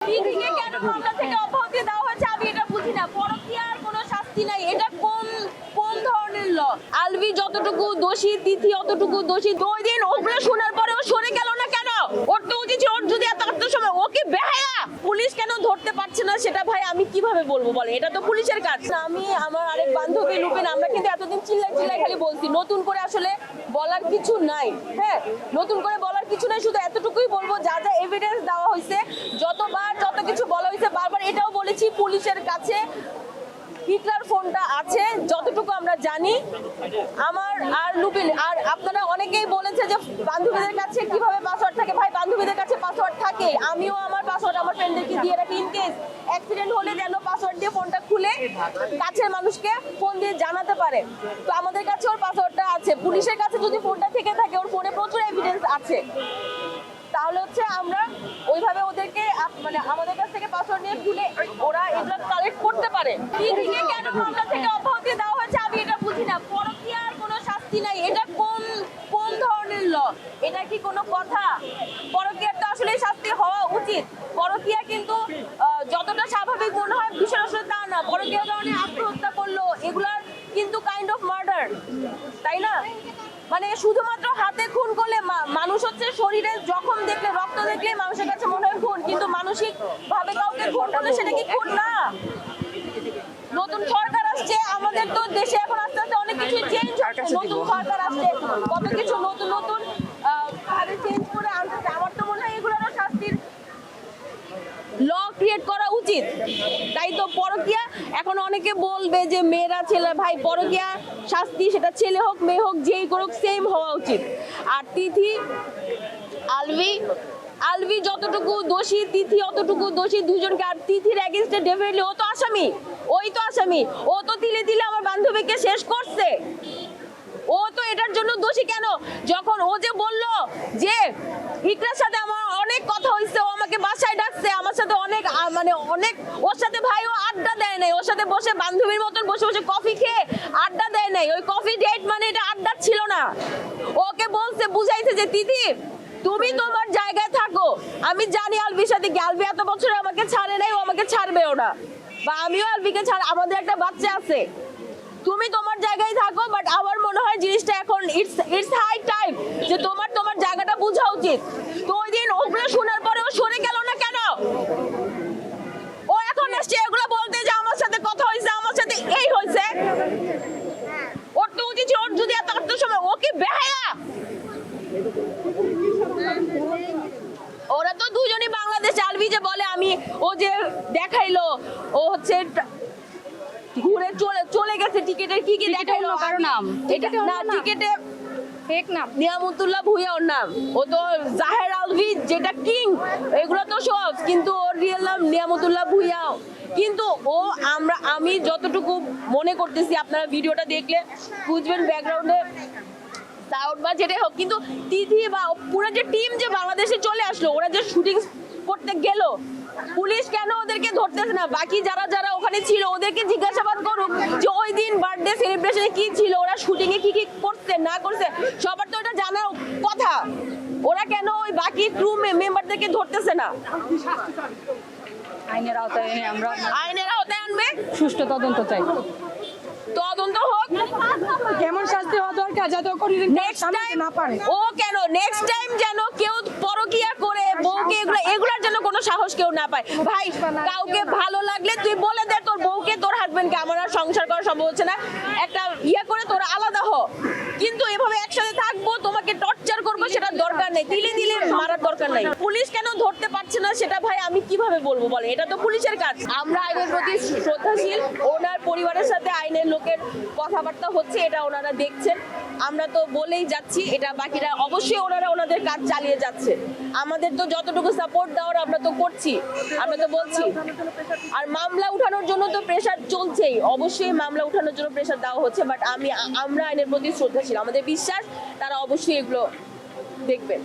দিদিকে কেন মামলা থেকে অব্যাহতি দেওয়া হয়েছে আমি এটা বুঝি না। পরকীয়ার কোনো শাস্তি নাই, এটা কোন কোন ধরনের ল? আলভি যতটুকু দোষী, তিথি অতটুকু দোষী। 2 দিন ওগুলো শোনার পরে ও সরে গেল না কেন? ওর তো উচিত ওর যদি এত সময় ওকে বেহায়া পুলিশ কেন ধরতে পারছে না সেটা ভাই আমি কিভাবে বলবো বলে? এটা তো পুলিশের কাজ। আমি আমার আরেক বান্ধবী লুপেন আমরা কিন্তু এতদিন চিল্লাই খালি বলছি, নতুন করে আসলে বলার কিছু নাই। হ্যাঁ, নতুন করে বলার কিছু নাই, শুধু এতটুকুই বলবো যা যা এভিডেন্স দেওয়া হয়েছে, যতবার যত কিছু বলা হয়েছে বারবার এটাও বলেছি পুলিশের কাছে হিটলার ফোনটা আছে যতটুকু আমরা জানি। আমার আর লুপিন আর আপনারা অনেকেই বলেছে যে বান্ধবীদের কাছে কিভাবে পাসওয়ার্ড থাকে। ভাই বান্ধবীদের কাছে পাসওয়ার্ড থাকে, আমিও আমার পাসওয়ার্ড আমার ফ্রেন্ডদেরকে দিয়ে রাখি ইন কেস অ্যাক্সিডেন্ট হলে যেন পাসওয়ার্ড দিয়ে ফোনটা খুলে কাছের মানুষকে ফোন দিয়ে জানাতে পারে। তো আমাদের কাছে ওর পাসওয়ার্ডটা আছে, পুলিশের কাছে যদি ফোনটা থেকে থাকে ওর ফোনে প্রচুর এভিডেন্স আছে, তাহলে হচ্ছে আমরা ওইভাবে ওদেরকে মানে আমাদের কাছ থেকে পাসওয়ার্ড নিয়ে খুলে ওরা এগুলো কালেক্ট করতে পারে। দিদিকে কেন মামলা থেকে অব্যাহতি দেওয়া হয়েছে আমি এটা বুঝি না। পরকীয়ার কোনো শাস্তি নাই, এটা কোন কোন ধরনের ল? এটা কি কোনো কথা? পরকীয়ার তো আসলে শাস্তি হওয়া উচিত। পরকীয়া কিন্তু যতটা স্বাভাবিক মনে হয় বিষয় আসলে তা না। পরকীয়ার কারণে আত্মহত্যা করলো, এগুলার কিন্তু কাইন্ড অফ মার্ডার, তাই না? মানে শুধুমাত্র হাতে খুন করলে মানুষ হচ্ছে শরীরে জখম দেখলে রক্ত দেখলে মানুষের কাছে মনে হয় খুন, কিন্তু মানসিক ভাবে কাউকে খুন করলে সেটা কি খুন না? নতুন সরকার আসছে আমাদের, তো দেশে এখন আস্তে আস্তে অনেক কিছু চেঞ্জ হচ্ছে। নতুন সরকার আসছে, কত কিছু নতুন নতুন ভাবে চেঞ্জ করে আনতে। আমার তো মনে হয় এগুলোরও শাস্তির ল ক্রিয়েট করা উচিত। তাই তো পরকীয়া এখন অনেকে বলবে যে মেয়েরা ছেলে, ভাই পরকীয়া শাস্তি সেটা ছেলে হোক মেয়ে হোক যেই করুক সেম হওয়া উচিত। আর তিথি আলভি যতটুকু দোষী তিথি অতটুকু দোষী, দুজনকে। আর তিথির এগেইনস্টে ডেফিনেটলি ও তো আসামি, ওই তো আসামি, ও তো তিলে তিলে আমার বান্ধবীকে শেষ করছে। ও তো এটার জন্য দোষী কেন? যখন ও যে বললো যে ইকরার সাথে আমার অনেক কথা হয়েছে, ও আমাকে বাসায় ডাকছে, আমার সাথে অনেক মানে অনেক ওর সাথে ভাই ও আড্ডা দেয় নাই, ওর সাথে বসে বান্ধবীর মতন বসে বসে কফি খেয়ে আড্ডা দেয় নাই। ওই কফি ডেট মানে এটা আড্ডা ছিল না। ওকে বলছে, বুঝাইছে যে দিদি তুমি তোমার জায়গায় থাকো। আমি জানি আলভির সাথে কি, আলভি এত বছর আমাকে ছাড়ে নাই, ও আমাকে ছাড়বেও না, বা আমিও আলভিকে ছাড়, আমাদের একটা বাচ্চা আছে। তুমি তোমার জায়গায় থাকো, বাট আমার মনে হয় জিনিসটা এখন ইটস হাই টাইম যে তোমার জায়গাটা বোঝা উচিত। তো ওই দিন ওগুলো শোনার পরে ও সরে গেল না কেন? ও এখন আসছে এগুলো বলতে যে আমার সাথে কথা হয়েছে, আমার সাথে এই হয়েছে। ওর তো উচিত ওর যদি এত সময় ওকে বেহায়া। ওরা তো দুজনই বাংলাদেশে। আলভি যে বলে আমি, ও যে দেখাইলো ও হচ্ছে ঘুরে চলে গেছে, টিকেটের কি দেখাইলো কারো নাম, এটা না টিকেটে ফেক নাম নিয়ামতুল্লাহ ভুঁইয়া ওর নাম। ও তো জাহের আলভি যেটা কিং, এগুলো তো সব, কিন্তু ওর রিয়েল নাম নিয়ামতুল্লাহ ভুঁইয়া। কিন্তু আমি যতটুকু মনে করতেছি, আপনারা ভিডিওটা দেখলে বুঝবেন ব্যাকগ্রাউন্ডে সাউন্ড বা যেটাই হোক, কিন্তু তিথি বা পুরো যে টিম যে বাংলাদেশে চলে আসলো, ওরা যে শুটিং করতে গেল, পুলিশ কেন ওদেরকে ধরতেছে না? বাকি যারা যারা ওখানে ছিল ওদেরকে জিজ্ঞাসাবাদ করুক যে ওই দিন বার্থডে সেলিব্রেশনে কি ছিল, ওরা শুটিং এ কি কি করছে না করছে, সবার তো এটা জানার কথা। ওরা কেন ওই বাকি ক্রু মেম্বারদেরকে ধরতেছে না? আইনের আওতায় আনবে, সুষ্ঠু তদন্ত চাই। তদন্ত হোক, কেমন শাস্তি হওয়া দরকার যাতে না পারে। ও কেন নেক্সট টাইম যেন কেউ পরকীয়া করে বউকে এগুলার জন্য কোনো সাহস কেউ না পায়। ভাই কাউকে ভালো লাগলে তুই বলে দে তোর বউকে, তোর হাজবেন্ডকে আমার আর সংসার করা সম্ভব হচ্ছে না, একটা করে তোরা আলাদা হ। কিন্তু এভাবে একসাথে থাকবো, তোমাকে টর্চার করবো, সেটা দরকার নেই। দিলে মারার দরকার নাই। পুলিশ কেন ধরতে পারছে না সেটা ভাই আমি কিভাবে বলবো বলে? এটা তো পুলিশের কাজ। আমরা আইনের প্রতি শ্রদ্ধাশীল, ওনার পরিবারের সাথে আইনের লোকের কথাবার্তা হচ্ছে, এটা ওনারা দেখছেন। আমরা তো বলেই যাচ্ছি, এটা বাকিরা অবশ্যই ওনারা ওনাদের কাজ চালিয়ে যাচ্ছে। আমাদের তো যতটুকু সাপোর্ট দেওয়ার আমরা তো করছি, আমরা তো বলছি। আর মামলা উঠানোর জন্য তো প্রেশার চলছেই, অবশ্যই মামলা উঠানোর জন্য প্রেশার দেওয়া হচ্ছে। বাট আমরা আইনের প্রতি শ্রদ্ধাশীল, আমাদের বিশ্বাস তারা অবশ্যই এগুলো দেখবেন।